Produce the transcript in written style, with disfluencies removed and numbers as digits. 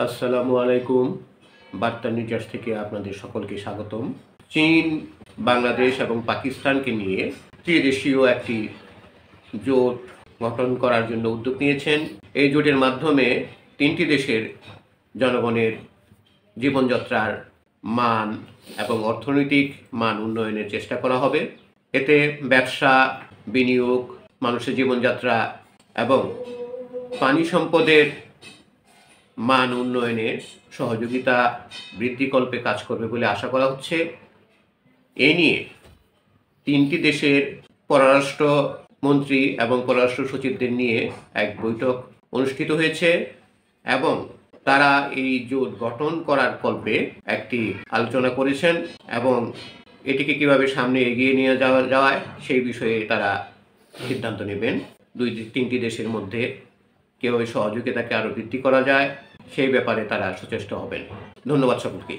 আসসালামু আলাইকুম। বার্তা নিউজ থেকে আপনাদের সকলকে স্বাগতম। চীন, বাংলাদেশ এবং পাকিস্তানকে নিয়ে ত্রিদেশীয় একটি জোট গঠন করার জন্য উদ্যোগ নিয়েছেন। এই জোটের মাধ্যমে তিনটি দেশের জনগণের জীবনযাত্রার মান এবং অর্থনৈতিক মান উন্নয়নের চেষ্টা করা হবে। এতে ব্যবসা, বিনিয়োগ, মানুষের জীবনযাত্রা এবং পানি সম্পদের মান উন্নয়নে সহযোগিতা বৃদ্ধিকল্পে কাজ করবে বলে আশা করা হচ্ছে। এ নিয়ে তিনটি দেশের পররাষ্ট্রমন্ত্রী এবং পররাষ্ট্র সচিবদের নিয়ে এক বৈঠক অনুষ্ঠিত হয়েছে এবং তারা এই জোট গঠন করার কল্পে একটি আলোচনা করেছেন এবং এটিকে কিভাবে সামনে এগিয়ে নিয়ে যাওয়া যায় সেই বিষয়ে তারা সিদ্ধান্ত নেবেন। তিনটি দেশের মধ্যে কিভাবে সহযোগিতাকে আরও বৃদ্ধি করা যায় সেই ব্যাপারে তারা সচেষ্ট হবেন। ধন্যবাদ সকলকে।